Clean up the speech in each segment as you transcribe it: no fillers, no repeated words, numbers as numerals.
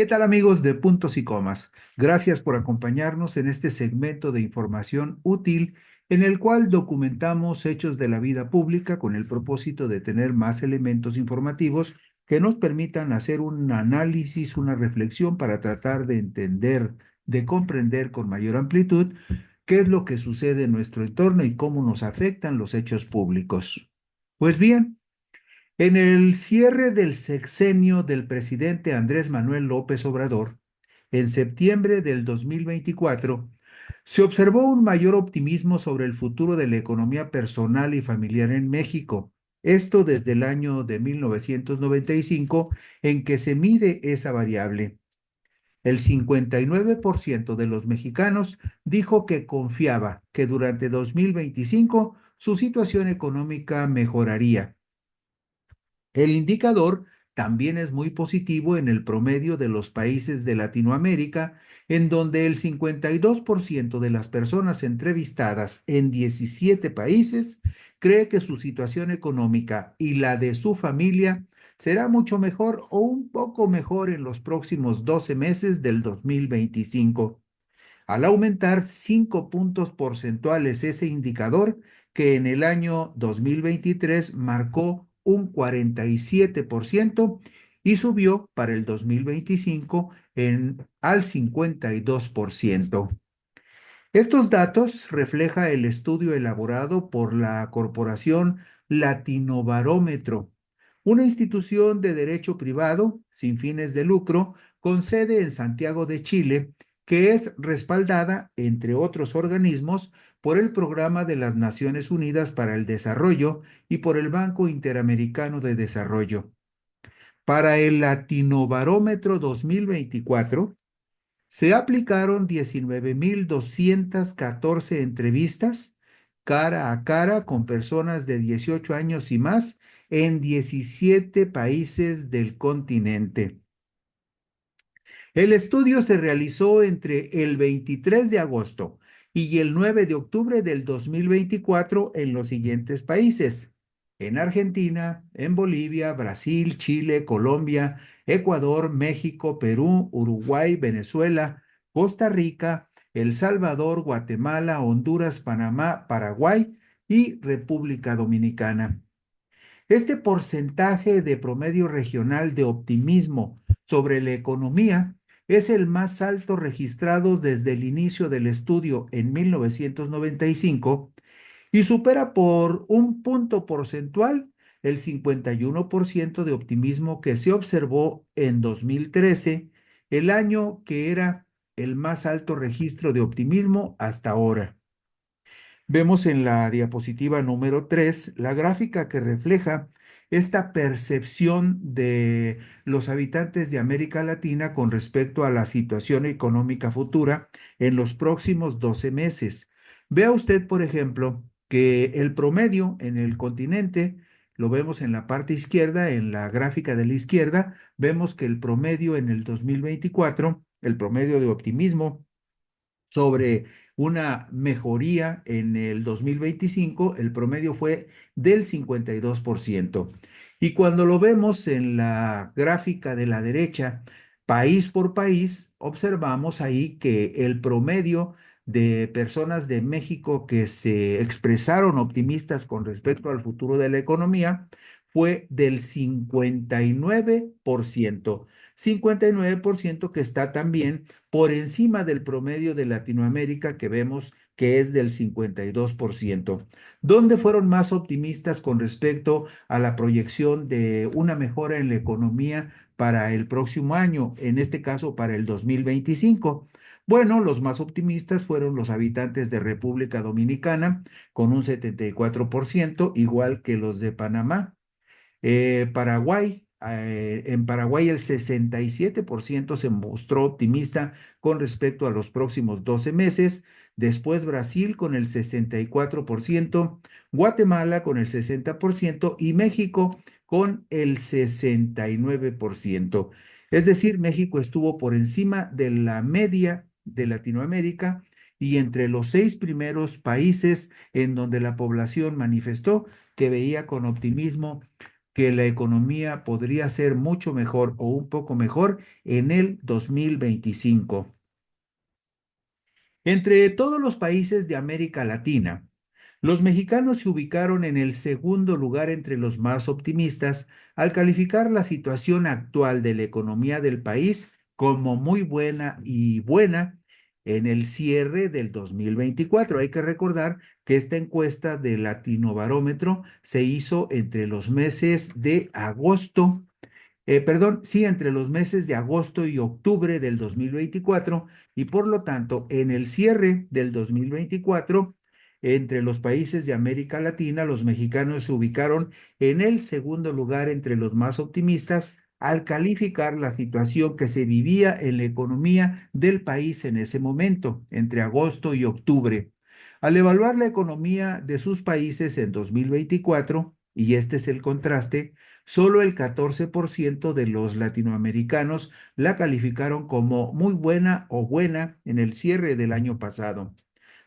¿Qué tal amigos de Puntos y Comas? Gracias por acompañarnos en este segmento de información útil en el cual documentamos hechos de la vida pública con el propósito de tener más elementos informativos que nos permitan hacer un análisis, una reflexión para tratar de entender, de comprender con mayor amplitud qué es lo que sucede en nuestro entorno y cómo nos afectan los hechos públicos. Pues bien, en el cierre del sexenio del presidente Andrés Manuel López Obrador, en septiembre del 2024, se observó un mayor optimismo sobre el futuro de la economía personal y familiar en México. Esto desde el año de 1995 en que se mide esa variable. El 59% de los mexicanos dijo que confiaba que durante 2025 su situación económica mejoraría. El indicador también es muy positivo en el promedio de los países de Latinoamérica, en donde el 52% de las personas entrevistadas en 17 países cree que su situación económica y la de su familia será mucho mejor o un poco mejor en los próximos 12 meses del 2025, al aumentar 5 puntos porcentuales ese indicador que en el año 2023 marcó un 47% y subió para el 2025 al 52%. Estos datos refleja el estudio elaborado por la corporación Latinobarómetro, una institución de derecho privado sin fines de lucro con sede en Santiago de Chile, que es respaldada, entre otros organismos, por el Programa de las Naciones Unidas para el Desarrollo y por el Banco Interamericano de Desarrollo. Para el Latinobarómetro 2024, se aplicaron 19.214 entrevistas cara a cara con personas de 18 años y más en 17 países del continente. El estudio se realizó entre el 23 de agosto y el 9 de octubre del 2024 en los siguientes países: en Argentina, en Bolivia, Brasil, Chile, Colombia, Ecuador, México, Perú, Uruguay, Venezuela, Costa Rica, El Salvador, Guatemala, Honduras, Panamá, Paraguay y República Dominicana. Este porcentaje de promedio regional de optimismo sobre la economía es el más alto registrado desde el inicio del estudio en 1995 y supera por un punto porcentual el 51% de optimismo que se observó en 2013, el año que era el más alto registro de optimismo hasta ahora. Vemos en la diapositiva número 3 la gráfica que refleja esta percepción de los habitantes de América Latina con respecto a la situación económica futura en los próximos 12 meses. Vea usted, por ejemplo, que el promedio en el continente, lo vemos en la parte izquierda, en la gráfica de la izquierda, vemos que el promedio en el 2024, el promedio de optimismo sobre una mejoría en el 2025, el promedio fue del 52%. Y cuando lo vemos en la gráfica de la derecha, País por país, observamos ahí que el promedio de personas de México que se expresaron optimistas con respecto al futuro de la economía fue del 59%. 59% que está también por encima del promedio de Latinoamérica que vemos que es del 52%. ¿Dónde fueron más optimistas con respecto a la proyección de una mejora en la economía para el próximo año, en este caso para el 2025? Bueno, los más optimistas fueron los habitantes de República Dominicana, con un 74%, igual que los de Panamá. Paraguay, en Paraguay el 67% se mostró optimista con respecto a los próximos 12 meses. Después Brasil con el 64%, Guatemala con el 60% y México con el 69%. Es decir, México estuvo por encima de la media de Latinoamérica y entre los 6 primeros países en donde la población manifestó que veía con optimismo que la economía podría ser mucho mejor o un poco mejor en el 2025. Entre todos los países de América Latina, los mexicanos se ubicaron en el segundo lugar entre los más optimistas al calificar la situación actual de la economía del país como muy buena y buena en el cierre del 2024. Hay que recordar que esta encuesta de Latinobarómetro se hizo entre los meses de agosto, perdón, sí, entre los meses de agosto y octubre del 2024 y por lo tanto en el cierre del 2024, entre los países de América Latina, los mexicanos se ubicaron en el segundo lugar entre los más optimistas al calificar la situación que se vivía en la economía del país en ese momento, entre agosto y octubre. Al evaluar la economía de sus países en 2024, y este es el contraste, solo el 14% de los latinoamericanos la calificaron como muy buena o buena en el cierre del año pasado.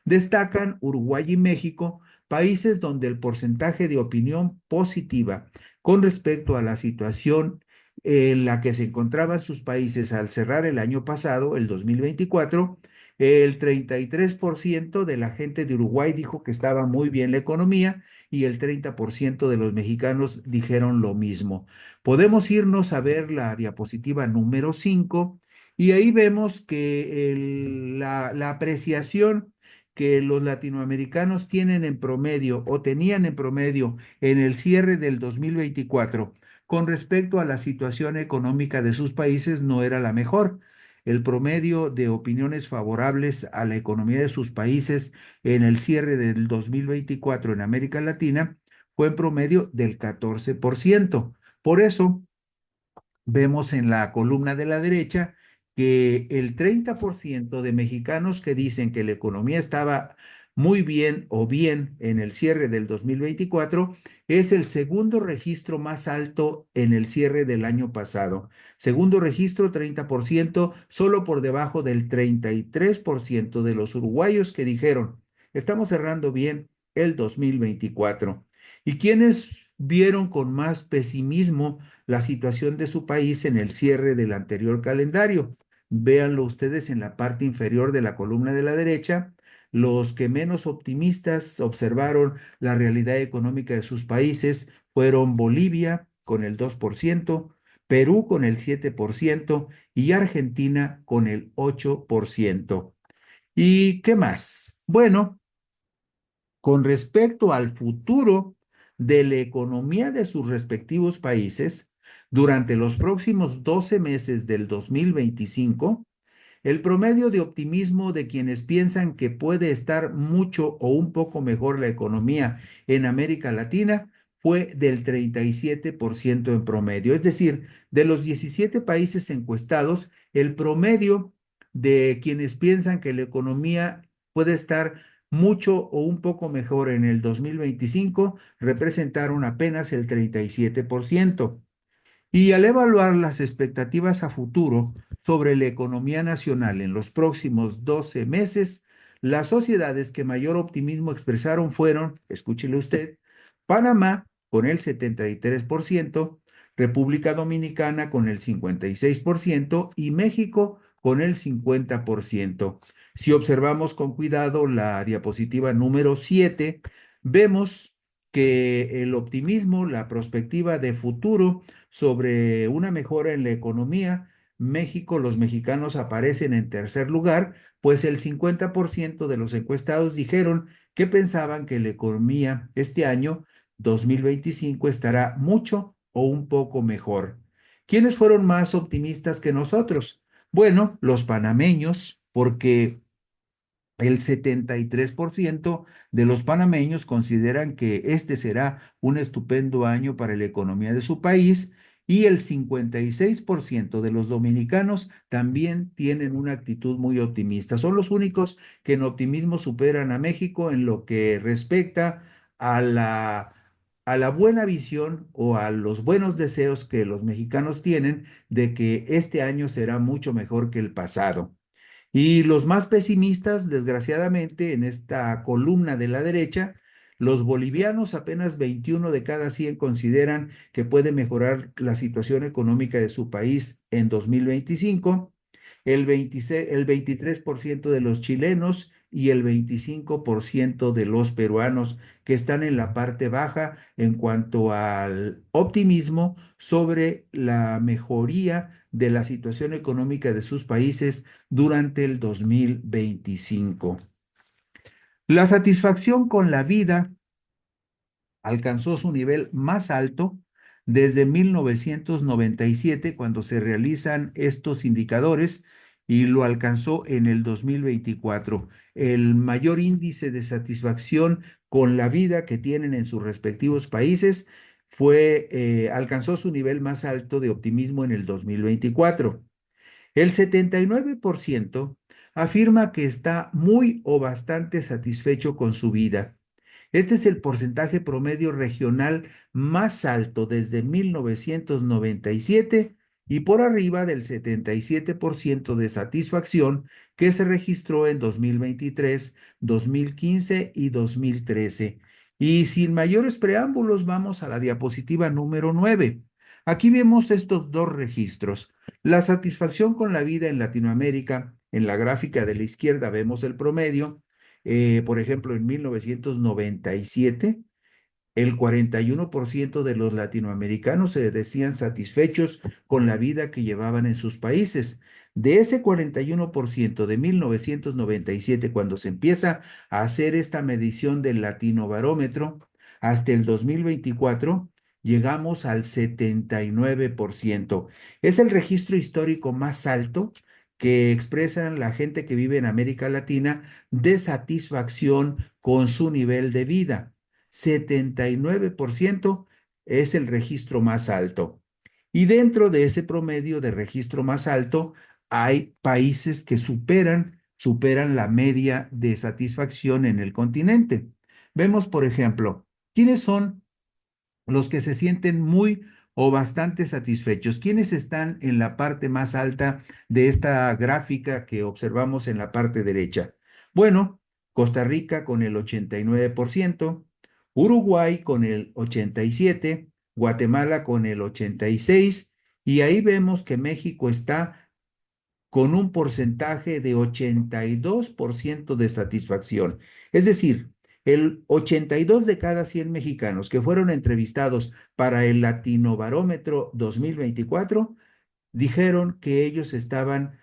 Destacan Uruguay y México, países donde el porcentaje de opinión positiva con respecto a la situación en la que se encontraban sus países al cerrar el año pasado, el 2024, el 33% de la gente de Uruguay dijo que estaba muy bien la economía y el 30% de los mexicanos dijeron lo mismo. Podemos irnos a ver la diapositiva número 5 y ahí vemos que la apreciación que los latinoamericanos tienen en promedio o tenían en promedio en el cierre del 2024 con respecto a la situación económica de sus países no era la mejor. El promedio de opiniones favorables a la economía de sus países en el cierre del 2024 en América Latina fue en promedio del 14%. Por eso, vemos en la columna de la derecha que el 30% de mexicanos que dicen que la economía estaba muy bien o bien en el cierre del 2024 es el segundo registro más alto en el cierre del año pasado. Segundo registro, 30%, solo por debajo del 33% de los uruguayos que dijeron, estamos cerrando bien el 2024. ¿Y quienes vieron con más pesimismo la situación de su país en el cierre del anterior calendario? Véanlo ustedes en la parte inferior de la columna de la derecha. Los que menos optimistas observaron la realidad económica de sus países fueron Bolivia con el 2%, Perú con el 7% y Argentina con el 8%. ¿Y qué más? Bueno, con respecto al futuro de la economía de sus respectivos países, durante los próximos 12 meses del 2025, el promedio de optimismo de quienes piensan que puede estar mucho o un poco mejor la economía en América Latina fue del 37% en promedio. Es decir, de los 17 países encuestados, el promedio de quienes piensan que la economía puede estar mucho o un poco mejor en el 2025 representaron apenas el 37%. Y al evaluar las expectativas a futuro sobre la economía nacional en los próximos 12 meses, las sociedades que mayor optimismo expresaron fueron, escúchele usted, Panamá con el 73%, República Dominicana con el 56% y México con el 50%. Si observamos con cuidado la diapositiva número 7, vemos que el optimismo, la perspectiva de futuro sobre una mejora en la economía, México, los mexicanos aparecen en tercer lugar, pues el 50% de los encuestados dijeron que pensaban que la economía este año 2025 estará mucho o un poco mejor. ¿Quiénes fueron más optimistas que nosotros? Bueno, los panameños, porque el 73% de los panameños consideran que este será un estupendo año para la economía de su país y el 56% de los dominicanos también tienen una actitud muy optimista. Son los únicos que en optimismo superan a México en lo que respecta a la buena visión o a los buenos deseos que los mexicanos tienen de que este año será mucho mejor que el pasado. Y los más pesimistas, desgraciadamente, en esta columna de la derecha, los bolivianos, apenas 21 de cada 100 consideran que puede mejorar la situación económica de su país en 2025, el 23% de los chilenos y el 25% de los peruanos que están en la parte baja en cuanto al optimismo sobre la mejoría de la situación económica de sus países durante el 2025. La satisfacción con la vida alcanzó su nivel más alto desde 1997, cuando se realizan estos indicadores, y lo alcanzó en el 2024. El mayor índice de satisfacción con la vida que tienen en sus respectivos países alcanzó su nivel más alto de optimismo en el 2024. El 79% afirma que está muy o bastante satisfecho con su vida. Este es el porcentaje promedio regional más alto desde 1997 y por arriba del 77% de satisfacción que se registró en 2023, 2015 y 2013. Y sin mayores preámbulos, vamos a la diapositiva número 9. Aquí vemos estos dos registros. La satisfacción con la vida en Latinoamérica, en la gráfica de la izquierda vemos el promedio. Por ejemplo, en 1997, el 41% de los latinoamericanos se decían satisfechos con la vida que llevaban en sus países. De ese 41% de 1997, cuando se empieza a hacer esta medición del Latinobarómetro, hasta el 2024, llegamos al 79%. Es el registro histórico más alto que expresan la gente que vive en América Latina de satisfacción con su nivel de vida. 79% es el registro más alto. Y dentro de ese promedio de registro más alto, hay países que superan la media de satisfacción en el continente. Vemos, por ejemplo, quiénes son los que se sienten muy o bastante satisfechos. ¿Quiénes están en la parte más alta de esta gráfica que observamos en la parte derecha? Bueno, Costa Rica con el 89%, Uruguay con el 87%, Guatemala con el 86%, y ahí vemos que México está con un porcentaje de 82% de satisfacción. Es decir, el 82 de cada 100 mexicanos que fueron entrevistados para el Latinobarómetro 2024 dijeron que ellos estaban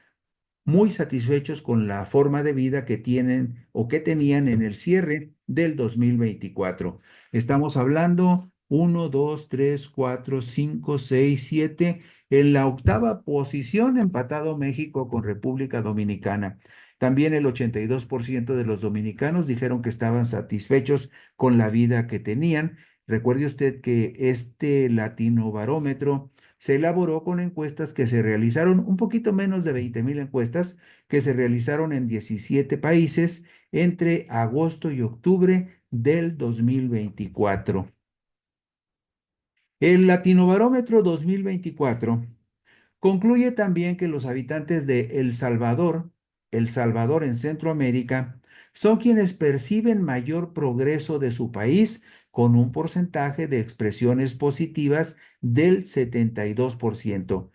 muy satisfechos con la forma de vida que tienen o que tenían en el cierre del 2024. Estamos hablando 1, 2, 3, 4, 5, 6, 7. En la octava posición, empatado México con República Dominicana. También el 82% de los dominicanos dijeron que estaban satisfechos con la vida que tenían. Recuerde usted que este Latino Barómetro se elaboró con encuestas que se realizaron, un poquito menos de 20,000 encuestas que se realizaron en 17 países entre agosto y octubre del 2024. El Latinobarómetro 2024 concluye también que los habitantes de El Salvador en Centroamérica, son quienes perciben mayor progreso de su país con un porcentaje de expresiones positivas del 72%.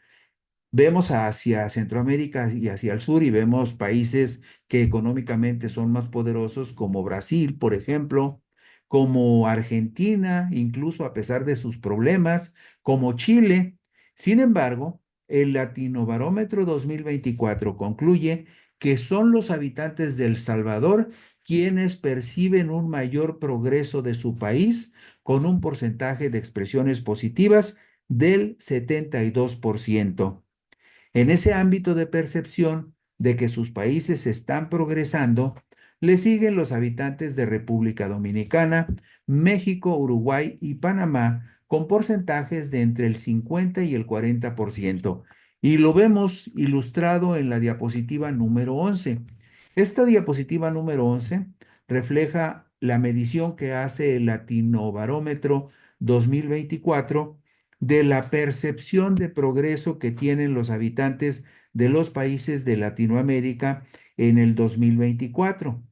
Vemos hacia Centroamérica y hacia el sur y vemos países que económicamente son más poderosos como Brasil, por ejemplo, como Argentina, incluso a pesar de sus problemas, como Chile. Sin embargo, el Latinobarómetro 2024 concluye que son los habitantes de El Salvador quienes perciben un mayor progreso de su país con un porcentaje de expresiones positivas del 72%. En ese ámbito de percepción de que sus países están progresando, le siguen los habitantes de República Dominicana, México, Uruguay y Panamá con porcentajes de entre el 50 y el 40%. Y lo vemos ilustrado en la diapositiva número 11. Esta diapositiva número 11 refleja la medición que hace el Latinobarómetro 2024 de la percepción de progreso que tienen los habitantes de los países de Latinoamérica en el 2024.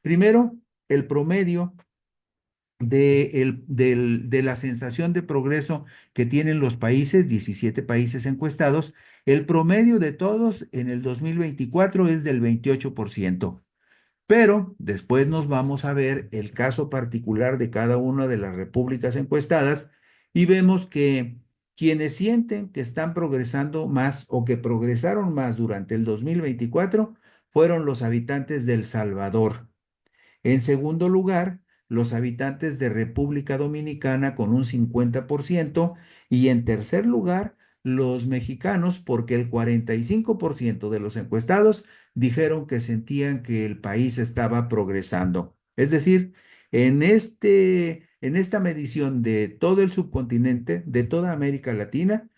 Primero, el promedio de la sensación de progreso que tienen los países, 17 países encuestados, el promedio de todos en el 2024 es del 28%. Pero después nos vamos a ver el caso particular de cada una de las repúblicas encuestadas y vemos que quienes sienten que están progresando más o que progresaron más durante el 2024 fueron los habitantes de El Salvador. En segundo lugar, los habitantes de República Dominicana con un 50% y en tercer lugar, los mexicanos porque el 45% de los encuestados dijeron que sentían que el país estaba progresando. Es decir, en esta medición de todo el subcontinente, de toda América Latina,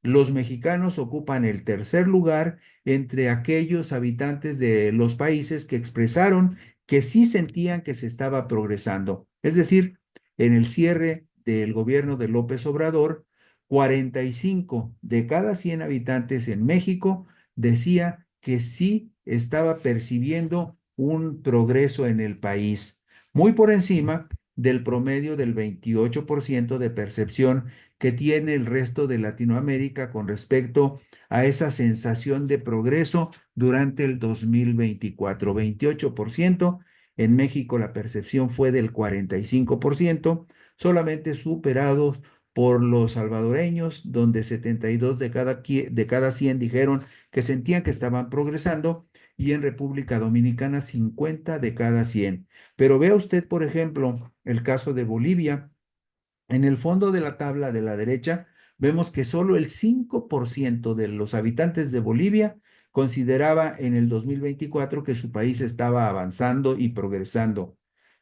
los mexicanos ocupan el tercer lugar entre aquellos habitantes de los países que expresaron que sí sentían que se estaba progresando. Es decir, en el cierre del gobierno de López Obrador, 45 de cada 100 habitantes en México decía que sí estaba percibiendo un progreso en el país, muy por encima del promedio del 28% de percepción que tiene el resto de Latinoamérica con respecto a esa sensación de progreso durante el 2024. 28%. En México la percepción fue del 45%, solamente superados por los salvadoreños, donde 72 de cada 100 dijeron que sentían que estaban progresando, y en República Dominicana 50 de cada 100. Pero vea usted, por ejemplo, el caso de Bolivia. En el fondo de la tabla de la derecha vemos que solo el 5% de los habitantes de Bolivia consideraba en el 2024 que su país estaba avanzando y progresando.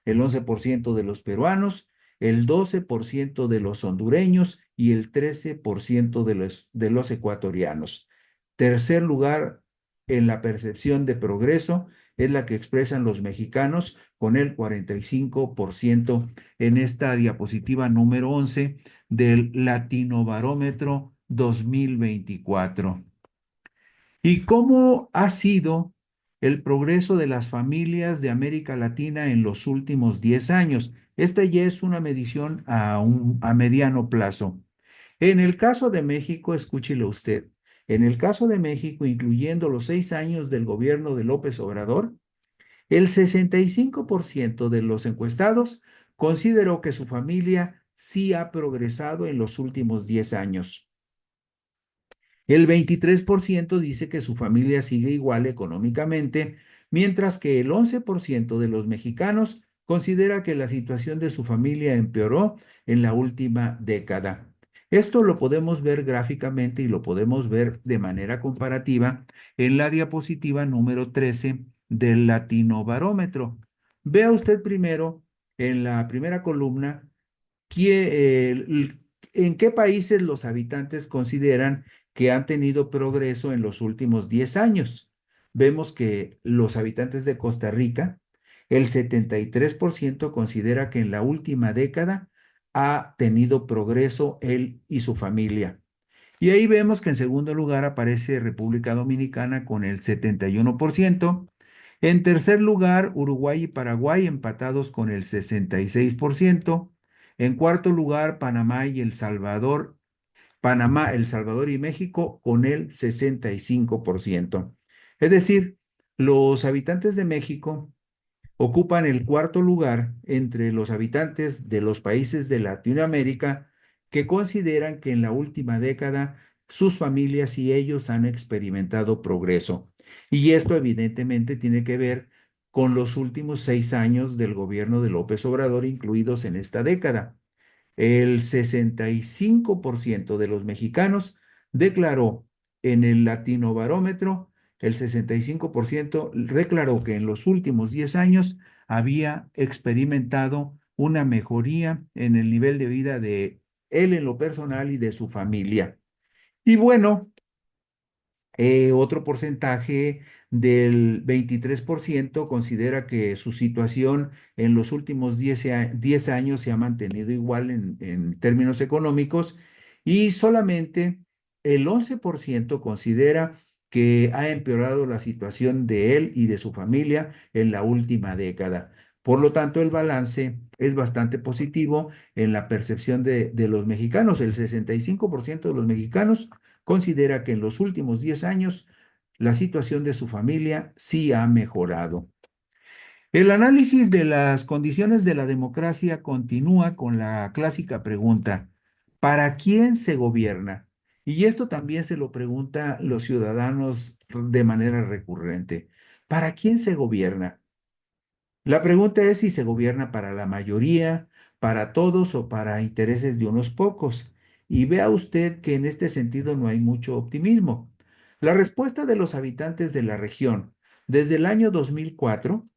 El 11% de los peruanos, el 12% de los hondureños y el 13% de los ecuatorianos. Tercer lugar en la percepción de progreso es la que expresan los mexicanos con el 45% en esta diapositiva número 11 del Latinobarómetro 2024. ¿Y cómo ha sido el progreso de las familias de América Latina en los últimos 10 años? Esta ya es una medición a mediano plazo. En el caso de México, escúchelo usted, en el caso de México, incluyendo los 6 años del gobierno de López Obrador, el 65% de los encuestados consideró que su familia sí ha progresado en los últimos 10 años. El 23% dice que su familia sigue igual económicamente, mientras que el 11% de los mexicanos considera que la situación de su familia empeoró en la última década. Esto lo podemos ver gráficamente y lo podemos ver de manera comparativa en la diapositiva número 13 del Latinobarómetro. Vea usted primero en la primera columna en qué países los habitantes consideran que han tenido progreso en los últimos 10 años. Vemos que los habitantes de Costa Rica, el 73% considera que en la última década ha tenido progreso él y su familia. Y ahí vemos que en segundo lugar aparece República Dominicana con el 71%. En tercer lugar, Uruguay y Paraguay empatados con el 66%. En cuarto lugar, Panamá y El Salvador. Panamá, El Salvador y México con el 65%. Es decir, los habitantes de México ocupan el cuarto lugar entre los habitantes de los países de Latinoamérica que consideran que en la última década sus familias y ellos han experimentado progreso. Y esto evidentemente tiene que ver con los últimos 6 años del gobierno de López Obrador incluidos en esta década. El 65% de los mexicanos declaró en el Latino Barómetro, el 65% declaró que en los últimos 10 años había experimentado una mejoría en el nivel de vida de él en lo personal y de su familia. Y bueno, otro porcentaje del 23% considera que su situación en los últimos 10 años se ha mantenido igual en términos económicos y solamente el 11% considera que ha empeorado la situación de él y de su familia en la última década. Por lo tanto, el balance es bastante positivo en la percepción de los mexicanos. El 65% de los mexicanos considera que en los últimos 10 años la situación de su familia sí ha mejorado. El análisis de las condiciones de la democracia continúa con la clásica pregunta, ¿para quién se gobierna? Y esto también se lo pregunta los ciudadanos de manera recurrente. ¿Para quién se gobierna? La pregunta es si se gobierna para la mayoría, para todos o para intereses de unos pocos. Y vea usted que en este sentido no hay mucho optimismo. La respuesta de los habitantes de la región desde el año 2004,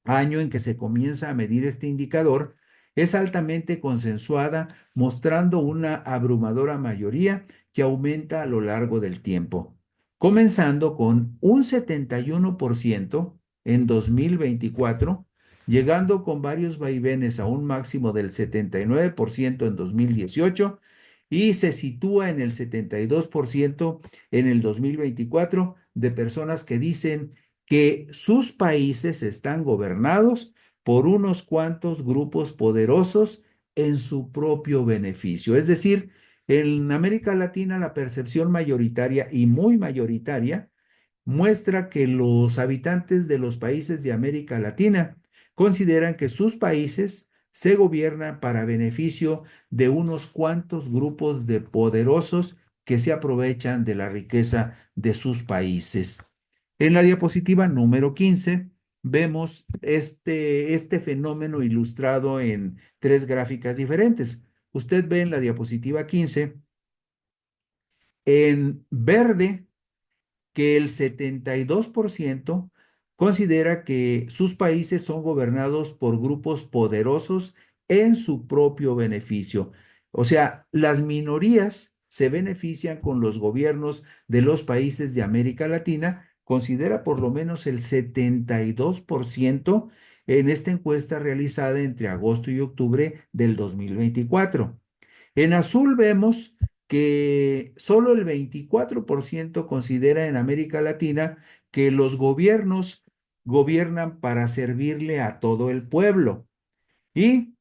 año en que se comienza a medir este indicador, es altamente consensuada, mostrando una abrumadora mayoría que aumenta a lo largo del tiempo, comenzando con un 71% en 2024, llegando con varios vaivenes a un máximo del 79% en 2018 y se sitúa en el 72% en el 2024 de personas que dicen que sus países están gobernados por unos cuantos grupos poderosos en su propio beneficio. Es decir, en América Latina la percepción mayoritaria y muy mayoritaria muestra que los habitantes de los países de América Latina consideran que sus países se gobiernan para beneficio de unos cuantos grupos de poderosos que se aprovechan de la riqueza de sus países. En la diapositiva número 15 vemos este fenómeno ilustrado en tres gráficas diferentes. Usted ve en la diapositiva 15, en verde, que el 72% considera que sus países son gobernados por grupos poderosos en su propio beneficio. O sea, las minorías se benefician con los gobiernos de los países de América Latina, considera por lo menos el 72% en esta encuesta realizada entre agosto y octubre del 2024. En azul vemos que solo el 24% considera en América Latina que los gobiernos gobiernan para servirle a todo el pueblo. Y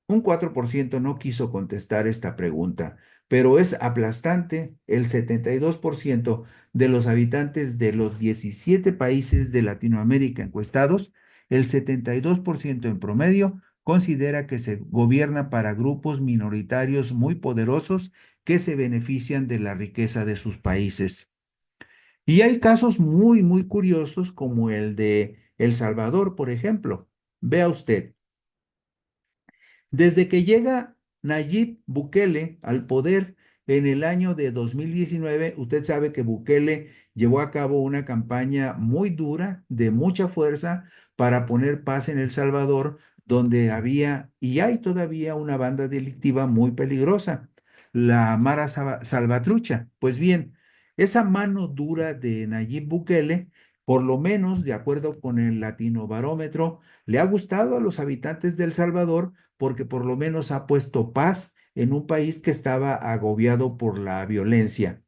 un 4% no quiso contestar esta pregunta, pero es aplastante. El 72% de los habitantes de los 17 países de Latinoamérica encuestados, el 72% en promedio, considera que se gobierna para grupos minoritarios muy poderosos que se benefician de la riqueza de sus países. Y hay casos muy, muy curiosos como el de El Salvador, por ejemplo. Vea usted. Desde que llega Nayib Bukele al poder en el año de 2019, usted sabe que Bukele llevó a cabo una campaña muy dura, de mucha fuerza, para poner paz en El Salvador, donde había y hay todavía una banda delictiva muy peligrosa, la Mara Salvatrucha. Pues bien, esa mano dura de Nayib Bukele, por lo menos de acuerdo con el Latino Barómetro, le ha gustado a los habitantes de El Salvador porque por lo menos ha puesto paz en un país que estaba agobiado por la violencia.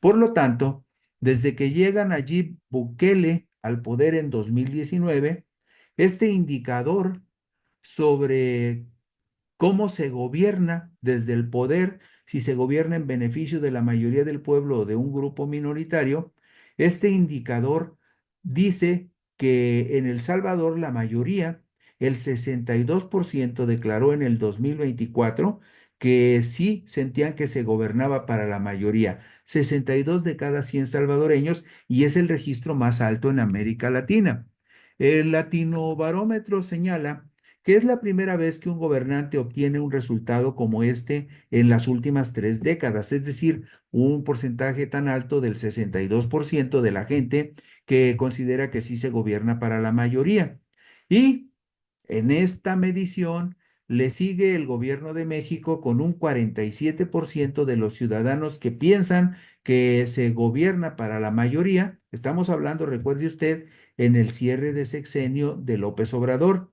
Por lo tanto, desde que llega Nayib Bukele al poder en 2019, este indicador sobre cómo se gobierna desde el poder, si se gobierna en beneficio de la mayoría del pueblo o de un grupo minoritario. Este indicador dice que en El Salvador la mayoría, el 62% declaró en el 2024 que sí sentían que se gobernaba para la mayoría, 62 de cada 100 salvadoreños, y es el registro más alto en América Latina. El Latinobarómetro señala que es la primera vez que un gobernante obtiene un resultado como este en las últimas 3 décadas, es decir, un porcentaje tan alto del 62% de la gente que considera que sí se gobierna para la mayoría. Y en esta medición le sigue el gobierno de México con un 47% de los ciudadanos que piensan que se gobierna para la mayoría. Estamos hablando, recuerde usted, en el cierre de sexenio de López Obrador.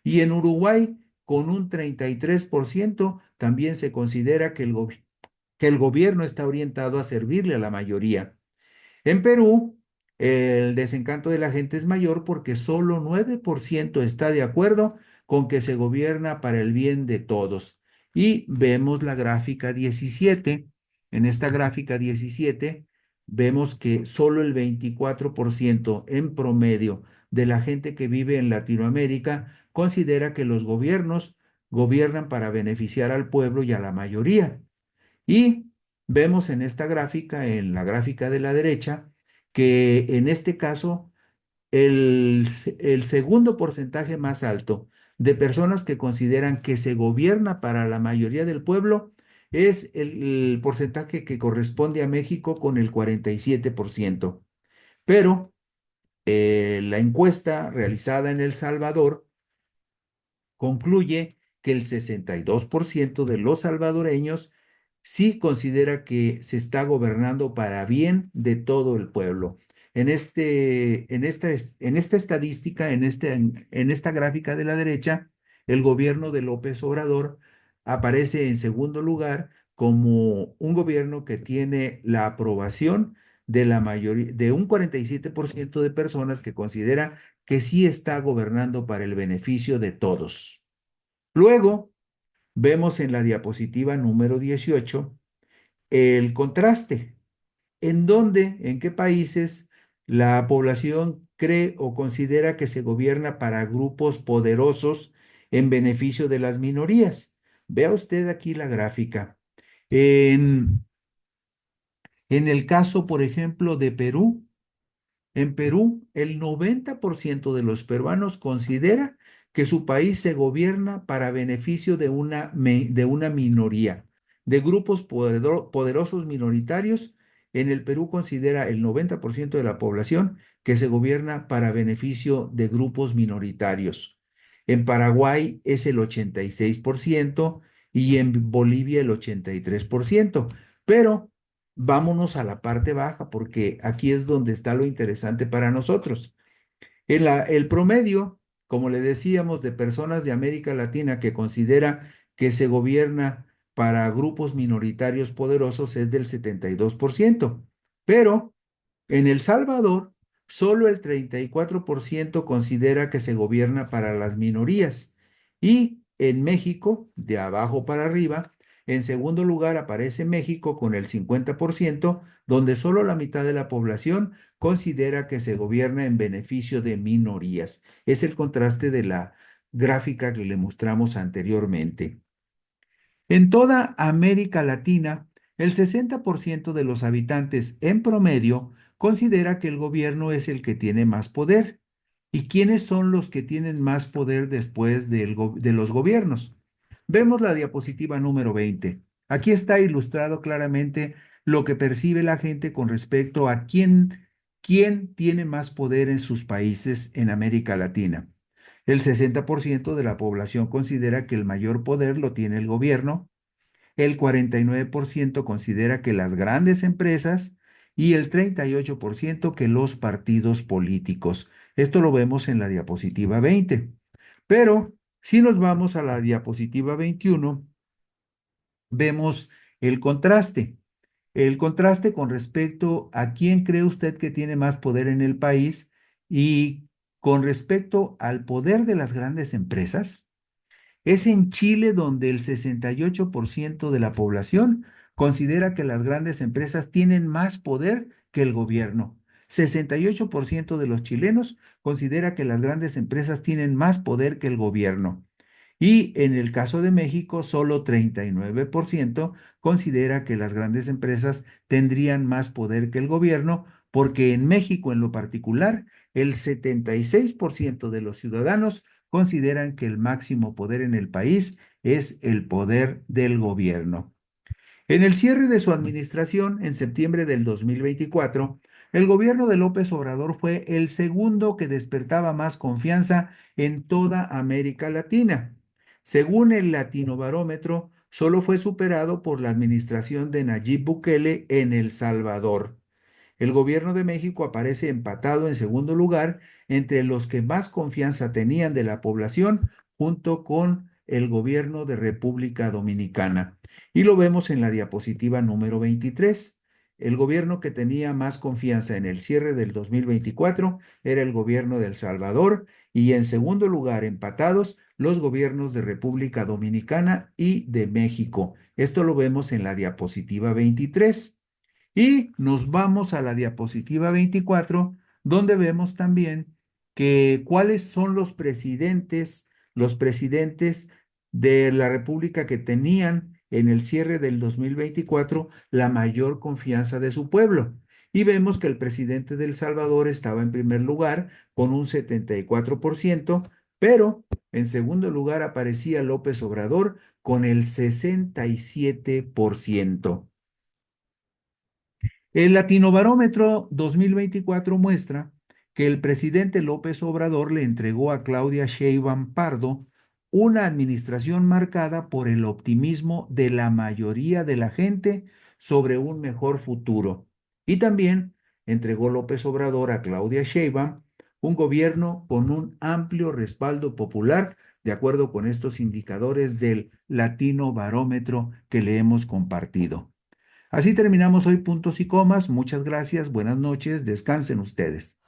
Y en Uruguay, con un 33%, también se considera que el gobierno está orientado a servirle a la mayoría. En Perú, el desencanto de la gente es mayor porque solo 9% está de acuerdo con que se gobierna para el bien de todos. Y vemos la gráfica 17. En esta gráfica 17 vemos que solo el 24% en promedio de la gente que vive en Latinoamérica considera que los gobiernos gobiernan para beneficiar al pueblo y a la mayoría. Y vemos en esta gráfica, en la gráfica de la derecha, que en este caso el segundo porcentaje más alto de personas que consideran que se gobierna para la mayoría del pueblo es el porcentaje que corresponde a México con el 47%. Pero la encuesta realizada en El Salvador concluye que el 62% de los salvadoreños sí considera que se está gobernando para bien de todo el pueblo. En esta estadística, en esta gráfica de la derecha, el gobierno de López Obrador aparece en segundo lugar como un gobierno que tiene la aprobación de la mayoría, de un 47% de personas que considera que sí está gobernando para el beneficio de todos. Luego, vemos en la diapositiva número 18 el contraste, en qué países la población cree o considera que se gobierna para grupos poderosos en beneficio de las minorías. Vea usted aquí la gráfica. En, en el caso, por ejemplo, de Perú, en Perú, el 90% de los peruanos considera que su país se gobierna para beneficio de una minoría, de grupos poderosos minoritarios. En el Perú considera el 90% de la población que se gobierna para beneficio de grupos minoritarios. En Paraguay es el 86% y en Bolivia el 83%. Pero vámonos a la parte baja, porque aquí es donde está lo interesante para nosotros. El promedio, como le decíamos, de personas de América Latina que considera que se gobierna para grupos minoritarios poderosos es del 72%. Pero en El Salvador, solo el 34% considera que se gobierna para las minorías. Y en México, de abajo para arriba, en segundo lugar aparece México con el 50%, donde solo la mitad de la población considera que se gobierna en beneficio de minorías. Es el contraste de la gráfica que le mostramos anteriormente. En toda América Latina, el 60% de los habitantes en promedio considera que el gobierno es el que tiene más poder. ¿Y quiénes son los que tienen más poder después de los gobiernos? Vemos la diapositiva número 20. Aquí está ilustrado claramente lo que percibe la gente con respecto a quién tiene más poder en sus países en América Latina. El 60% de la población considera que el mayor poder lo tiene el gobierno, el 49% considera que las grandes empresas y el 38% que los partidos políticos. Esto lo vemos en la diapositiva 20. Pero si nos vamos a la diapositiva 21, vemos el contraste. El contraste con respecto a quién cree usted que tiene más poder en el país y con respecto al poder de las grandes empresas. Es en Chile donde el 68% de la población considera que las grandes empresas tienen más poder que el gobierno. 68% de los chilenos considera que las grandes empresas tienen más poder que el gobierno. Y en el caso de México, solo 39% considera que las grandes empresas tendrían más poder que el gobierno, porque en México en lo particular, el 76% de los ciudadanos consideran que el máximo poder en el país es el poder del gobierno. En el cierre de su administración, en septiembre del 2024, el gobierno de López Obrador fue el segundo que despertaba más confianza en toda América Latina. Según el Latino Barómetro, solo fue superado por la administración de Nayib Bukele en El Salvador. El gobierno de México aparece empatado en segundo lugar entre los que más confianza tenían de la población, junto con el gobierno de República Dominicana. Y lo vemos en la diapositiva número 23. El gobierno que tenía más confianza en el cierre del 2024 era el gobierno de El Salvador, y en segundo lugar, empatados, los gobiernos de República Dominicana y de México. Esto lo vemos en la diapositiva 23. Y nos vamos a la diapositiva 24, donde vemos también que cuáles son los presidentes de la República que tenían en el cierre del 2024 la mayor confianza de su pueblo. Y vemos que el presidente de El Salvador estaba en primer lugar con un 74%, pero en segundo lugar aparecía López Obrador con el 67%. El Latinobarómetro 2024 muestra que el presidente López Obrador le entregó a Claudia Sheinbaum Pardo una administración marcada por el optimismo de la mayoría de la gente sobre un mejor futuro. Y también entregó López Obrador a Claudia Sheinbaum un gobierno con un amplio respaldo popular, de acuerdo con estos indicadores del Latinobarómetro que le hemos compartido. Así terminamos hoy puntos y comas. Muchas gracias, buenas noches, descansen ustedes.